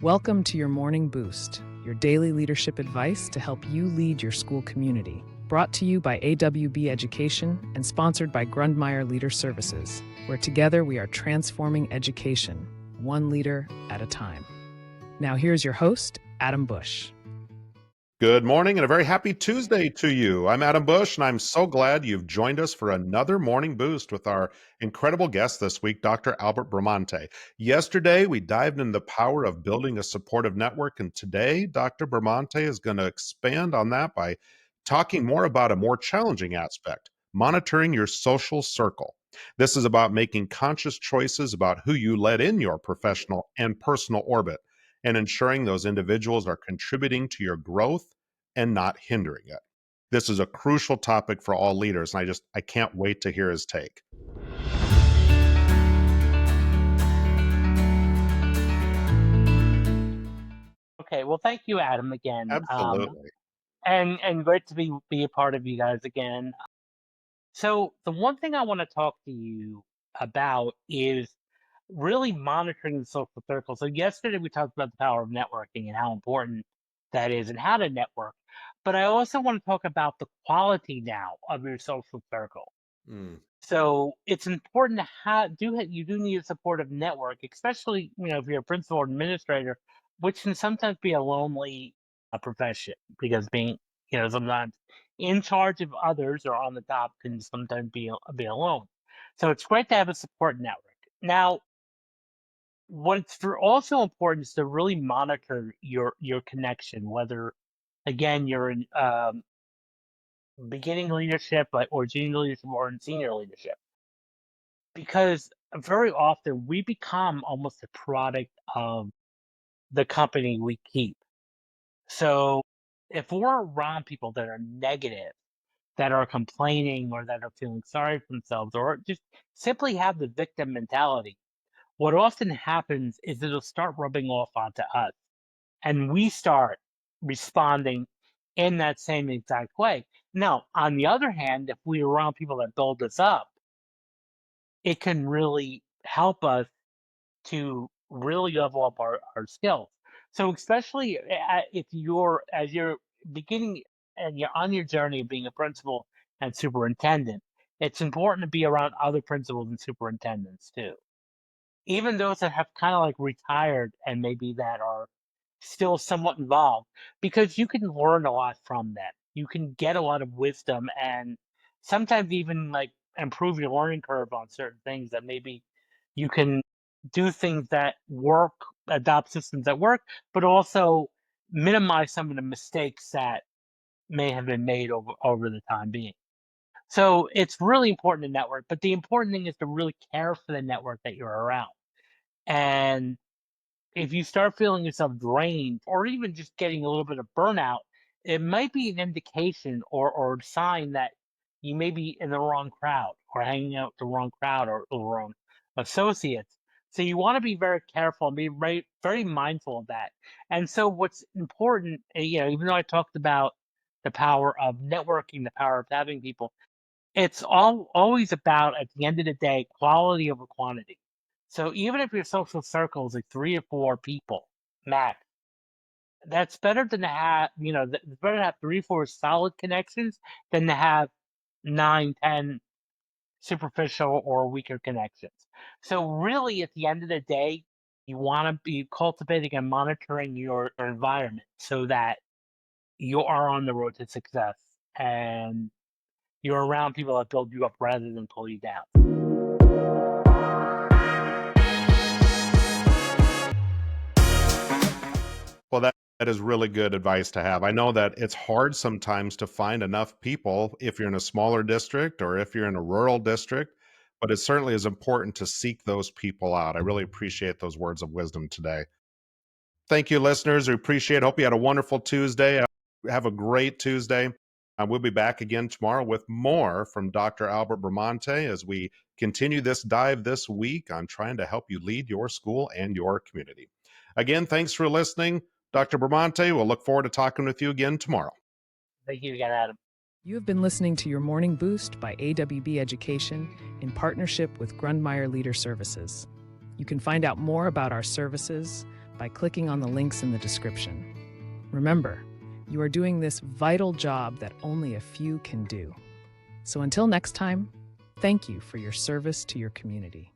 Welcome to your Morning Boost, your daily leadership advice to help you lead your school community. Brought to you by AWB Education and sponsored by Grundmeyer Leader Services, where together we are transforming education, one leader at a time. Now here's your host, Adam Bush. Good morning and a very happy Tuesday to you. I'm Adam Bush, and I'm so glad you've joined us for another Morning Boost with our incredible guest this week, Dr. Albert Bramante. Yesterday, we dived into the power of building a supportive network, and today, Dr. Bramante is going to expand on that by talking more about a more challenging aspect, monitoring your social circle. This is about making conscious choices about who you let in your professional and personal orbit, and ensuring those individuals are contributing to your growth and not hindering it. This is a crucial topic for all leaders, and I can't wait to hear his take. Okay, well, thank you, Adam, again, Absolutely. and great to be a part of you guys again. So the one thing I want to talk to you about is really monitoring the social circle. So yesterday we talked about the power of networking and how important that is and how to network. But I also want to talk about the quality now of your social circle. Mm. So it's important to you do need a supportive network, especially if you're a principal or administrator, which can sometimes be a lonely profession because being sometimes in charge of others or on the top can sometimes be alone. So it's great to have a support network. Now, also important is to really monitor your connection, whether again you're in beginning leadership or junior leadership or in senior leadership. Because very often we become almost a product of the company we keep. So if we're around people that are negative, that are complaining or that are feeling sorry for themselves or just simply have the victim mentality, what often happens is it'll start rubbing off onto us and we start responding in that same exact way. Now, on the other hand, if we're around people that build us up, it can really help us to really level up our skills. So especially if as you're beginning and you're on your journey of being a principal and superintendent, it's important to be around other principals and superintendents too. Even those that have kind of like retired and maybe that are still somewhat involved, because you can learn a lot from them. You can get a lot of wisdom and sometimes even like improve your learning curve on certain things that maybe you can do things that work, adopt systems that work, but also minimize some of the mistakes that may have been made over the time being. So it's really important to network, but the important thing is to really care for the network that you're around. And if you start feeling yourself drained or even just getting a little bit of burnout, it might be an indication or a sign that you may be in the wrong crowd or hanging out with the wrong crowd or the wrong associates. So you want to be very careful and be very, very mindful of that. And so what's important, even though I talked about the power of networking, the power of having people, it's always about, at the end of the day, quality over quantity. So even if your social circle is like 3 or 4 people max, that's better than to have, it's better to have 3 or 4 solid connections than to have 9, 10 superficial or weaker connections. So really, at the end of the day, you want to be cultivating and monitoring your environment so that you are on the road to success and you're around people that build you up rather than pull you down. Well, that is really good advice to have. I know that it's hard sometimes to find enough people if you're in a smaller district or if you're in a rural district, but it certainly is important to seek those people out. I really appreciate those words of wisdom today. Thank you, listeners. We appreciate it. Hope you had a wonderful Tuesday. Have a great Tuesday. We'll be back again tomorrow with more from Dr. Albert Bramante as we continue this dive this week on trying to help you lead your school and your community. Again, thanks for listening. Dr. Bramante, we'll look forward to talking with you again tomorrow. Thank you again, Adam. You have been listening to your Morning Boost by AWB Education in partnership with Grundmeyer Leader Services. You can find out more about our services by clicking on the links in the description. Remember, you are doing this vital job that only a few can do. So until next time, thank you for your service to your community.